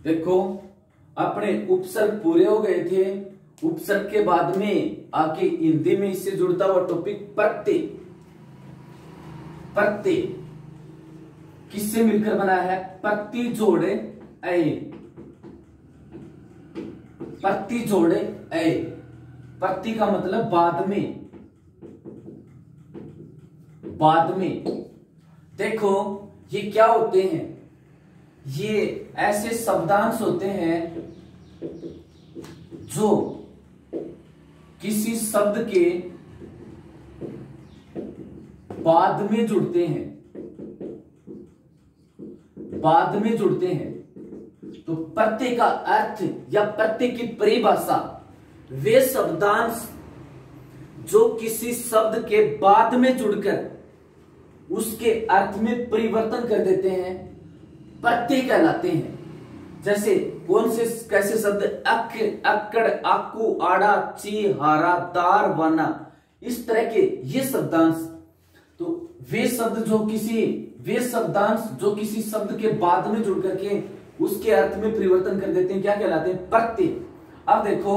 देखो अपने उपसर्ग पूरे हो गए थे। उपसर्ग के बाद में आके हिंदी में इससे जुड़ता हुआ टॉपिक प्रत्यय। प्रत्यय किससे मिलकर बना है? प्रति जोड़े ऐ, प्रति जोड़े ऐ। प्रति का मतलब बाद में, बाद में। देखो ये क्या होते हैं? ये ऐसे शब्दांश होते हैं जो किसी शब्द के बाद में जुड़ते हैं, बाद में जुड़ते हैं। तो प्रत्यय का अर्थ या प्रत्यय की परिभाषा वे शब्दांश जो किसी शब्द के बाद में जुड़कर उसके अर्थ में परिवर्तन कर देते हैं, प्रत्यय कहलाते हैं। जैसे कौन से कैसे शब्द? अक, अक्कड़, आकू, आड़ा, ची, हारा, दार, वाना, इस तरह के ये शब्दांश। तो वे शब्द जो किसी, वे शब्दांश जो किसी शब्द के बाद में जुड़ करके उसके अर्थ में परिवर्तन कर देते हैं, क्या कहलाते हैं? प्रत्यय। अब देखो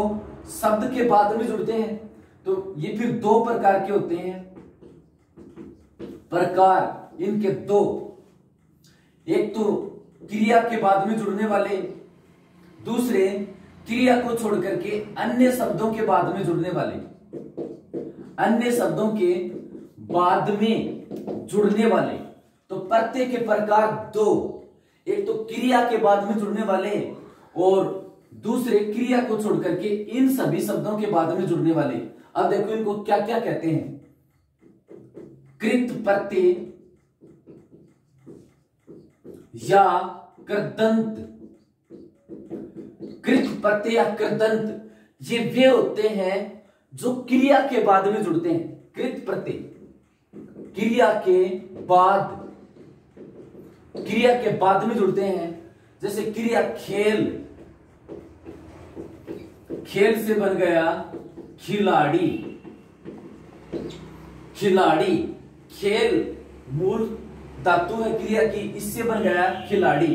शब्द के बाद में जुड़ते हैं तो ये फिर दो प्रकार के होते हैं। प्रकार इनके दो, एक तो क्रिया के बाद में जुड़ने वाले, दूसरे क्रिया को छोड़ करके अन्य शब्दों के बाद में जुड़ने वाले। अन्य शब्दों के बाद में जुड़ने वाले। तो प्रत्यय के प्रकार दो, एक तो क्रिया के बाद में जुड़ने वाले और दूसरे क्रिया को छोड़ करके इन सभी शब्दों के बाद में जुड़ने वाले। अब देखो इनको क्या क्या कहते हैं? कृत प्रत्यय या कृदंत। कृत प्रत्यय या कृदंत ये वे होते हैं जो क्रिया के बाद में जुड़ते हैं। कृत प्रत्यय क्रिया के बाद, क्रिया के बाद में जुड़ते हैं। जैसे क्रिया खेल, खेल से बन गया खिलाड़ी। खिलाड़ी, खेल मूल धातु है क्रिया की, इससे बन गया खिलाड़ी।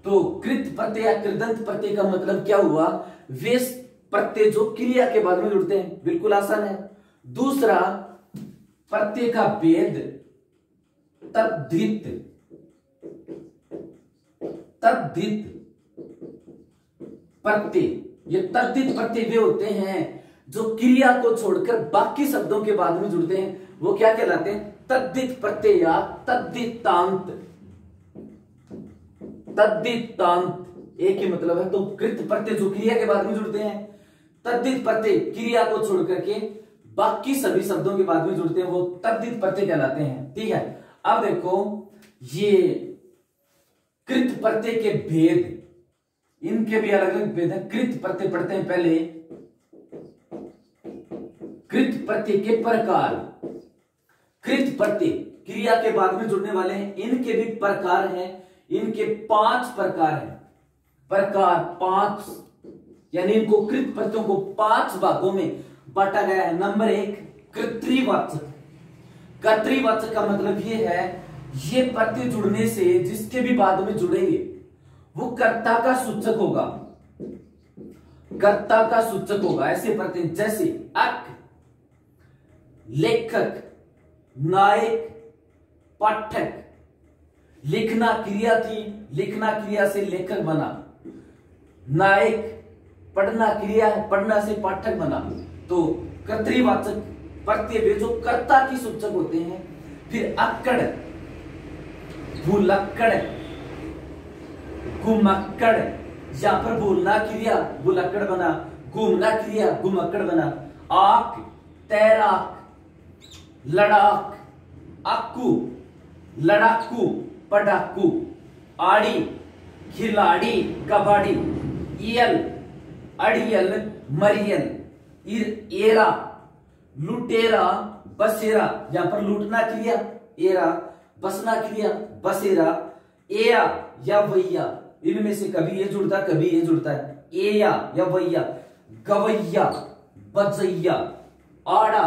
तो कृत प्रत्यय या कृदंत प्रत्यय का मतलब क्या हुआ? वे प्रत्यय जो क्रिया के बाद में जुड़ते हैं। बिल्कुल आसान है। दूसरा प्रत्यय का भेद तद्धित। तद्धित प्रत्यय, ये तद्धित प्रत्यय वे होते हैं जो क्रिया को छोड़कर बाकी शब्दों के बाद में जुड़ते हैं। वो क्या कहलाते हैं? तद्धित प्रत्यय या तद्धितांत। तद्धितांत एक ही मतलब है। तो कृत प्रत्यय जो क्रिया के बाद में जुड़ते हैं, तद्धित प्रत्यय क्रिया को छोड़ करके बाकी सभी शब्दों के बाद में जुड़ते हैं, वो तद्धित प्रत्यय कहलाते हैं। ठीक है। अब देखो ये कृत प्रत्यय के भेद, इनके भी अलग अलग भेद हैं। कृत प्रत्यय पढ़ते हैं पहले। कृत प्रत्यय के प्रकार। कृत प्रत्यय क्रिया के बाद में जुड़ने वाले हैं, इनके भी प्रकार हैं। इनके 5 प्रकार हैं। प्रकार 5, यानी इनको कृत प्रत्ययों को 5 भागों में बांटा गया है। नंबर 1 कर्तृवाचक। कर्तृवाचक का मतलब ये है, ये प्रत्यय जुड़ने से जिसके भी बाद में जुड़ेंगे वो कर्ता का सूचक होगा। कर्ता का सूचक होगा। ऐसे प्रत्यय जैसे अक, लेखक, नायक, पाठक। लिखना क्रिया थी, लिखना क्रिया से लेखक बना। नायक पढ़ना क्रिया है, पढ़ना से पाठक बना। तो कर्तृवाचक प्रत्यय वे जो कर्ता की सूचक होते हैं। फिर अक्कड़, भुलक्कड़, घुमक्कड़। यहां पर बोलना क्रिया भुलक्कड़ बना, घूमना क्रिया घुमक्कड़ बना। आक, तैराक, लड़ाक, आकू, लड़ाकू, पढ़ाकू। आड़ी, खिलाड़ी, कबाड़ी। ईयल, अड़ियल, मरियल। एरा, लुटेरा, बसेरा। यहां पर लूटना क्रिया एरा, बसना क्रिया बसेरा। एया या वैया, इनमें से कभी ये जुड़ता कभी ये जुड़ता है। एया या वैया। गवैया, बजैया। आड़ा,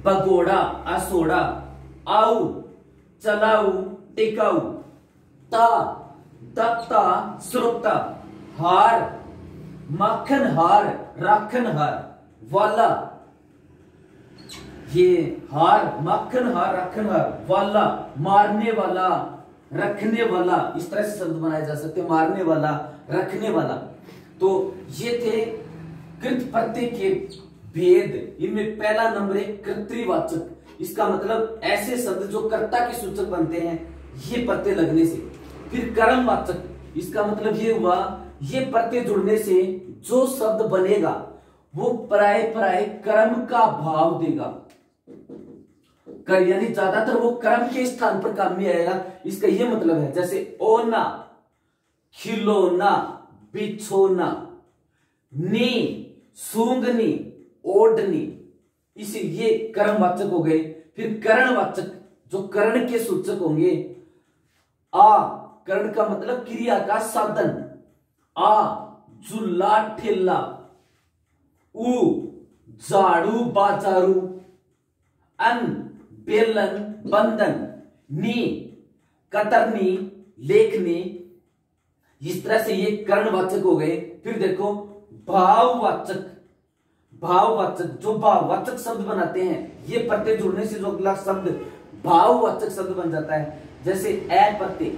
बगोड़ा, असोड़ा। आऊ, चलाऊ, टिकाऊ। ता, तत्ता श्रोता, हार माखन हार राखन हार वाला, ये हार माखन हार राखन हार वाला, मारने वाला रखने वाला, इस तरह से शब्द बनाए जा सकते हैं, मारने वाला रखने वाला। तो ये थे कृत प्रत्यय के भेद। इनमें पहला नंबर है कर्तृवाचक, इसका मतलब ऐसे शब्द जो कर्ता के सूचक बनते हैं ये प्रत्यय लगने से। फिर कर्मवाचक, इसका मतलब ये हुआ ये प्रत्यय जुड़ने से जो शब्द बनेगा वो प्राय कर्म का भाव देगा, यानी ज्यादातर वो कर्म के स्थान पर काम में आएगा। इसका ये मतलब है जैसे ओना, खिलौना, बिछोना, नी सूंघनी, ओढ़नी, इसे ये कर्मवाचक हो गए। फिर करणवाचक जो कर्ण के सूचक होंगे, आ कर्ण का मतलब क्रिया का साधन, आ झूला ठेला, उ झाड़ू बाजारू, अन बेलन बंधन, नी कतरनी लेखनी, इस तरह से ये कर्णवाचक हो गए। फिर देखो भाववाचक, भाववाचक जो भाववाचक शब्द बनाते हैं, ये प्रत्यय जुड़ने से जो अगला शब्द भाववाचक शब्द बन जाता है। जैसे ए प्रत्यय,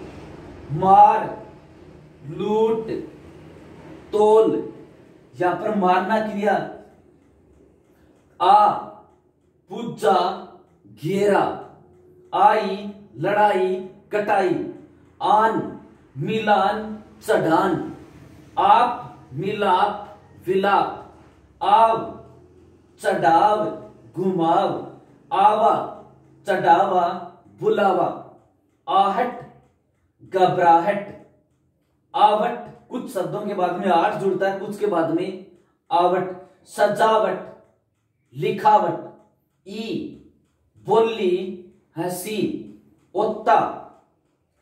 मार, लूट, तोल, यहां पर मारना क्रिया, आ पूजा घेरा, आई लड़ाई कटाई, आन मिलान चढ़ान, आप मिलाप विलाप, आव चढ़ाव घुमाव, आवा चढ़ावा बुलावा, आहट घबराहट, आवट कुछ शब्दों के बाद में आठ जुड़ता है, कुछ के बाद में आवट, सजावट लिखावट, ई बोली हंसी, ओत्ता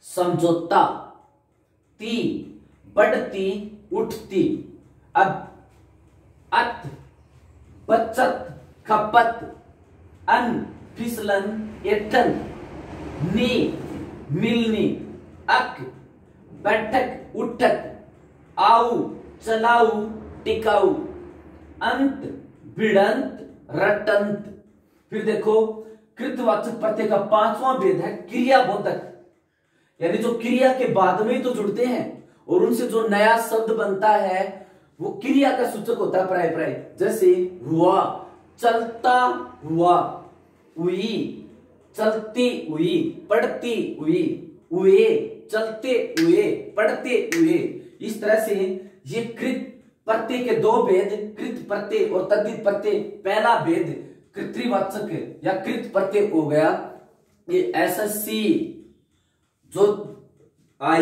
समझौता, ती बढ़ती उठती, अब अत बचत खपत, अन फिसलन एठन, नी मिलनी, अक बैठक उठक, आऊ चलाऊ टिकाऊ, अंत भिड़ंत रटंत। फिर देखो कृतवाचक प्रत्यय का पांचवां भेद है क्रियाबोधक, यानी जो क्रिया के बाद में तो जुड़ते हैं और उनसे जो नया शब्द बनता है वो क्रिया का सूचक होता है प्राय। जैसे हुआ, चलता हुआ, हुई चलती हुई, पढ़ती हुई, हुए चलते हुए पढ़ते हुए। इस तरह से ये कृत प्रत्यय के दो भेद, कृत प्रत्यय और तद्धित प्रत्यय। पहला भेद कृतवाचक या कृत प्रत्यय हो गया। ये एसएससी जो आई